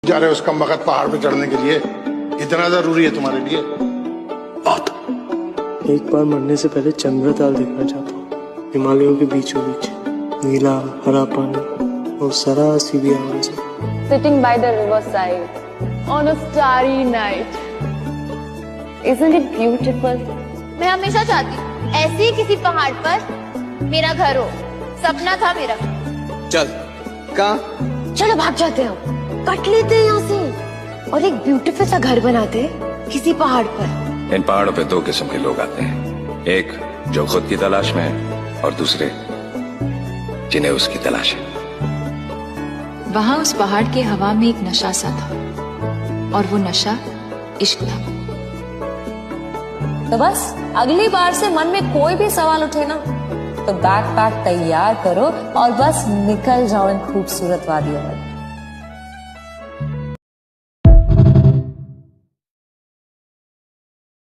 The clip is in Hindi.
जा रहे हो उस कम वक्त पहाड़ पे चढ़ने के लिए? इतना जरूरी है तुम्हारे लिए? बहुत। एक बार मरने से पहले चंद्रताल देखना चाहता हूँ, हिमालयों के बीचों बीच, नीला हरा पानी और सरा सी भी आवाज। Sitting by the riverside on a starry night. Isn't it beautiful? मैं हमेशा चाहती हूँ ऐसे ही किसी पहाड़ पर मेरा घर हो। सपना था मेरा। चल कहाँ? चलो भाग जाते हैं, कट लेते हैं यहाँ से और एक ब्यूटीफुल सा घर बनाते हैं किसी पहाड़ पर। इन पहाड़ों पे दो किस्म के लोग आते हैं, एक जो खुद की तलाश में है और दूसरे जिन्हें उसकी तलाश है। वहां उस पहाड़ के हवा में एक नशा सा था और वो नशा इश्क था। तो बस अगली बार से मन में कोई भी सवाल उठे ना तो बैग पैक तैयार करो और बस निकल जाओ इन खूबसूरत वादियों में।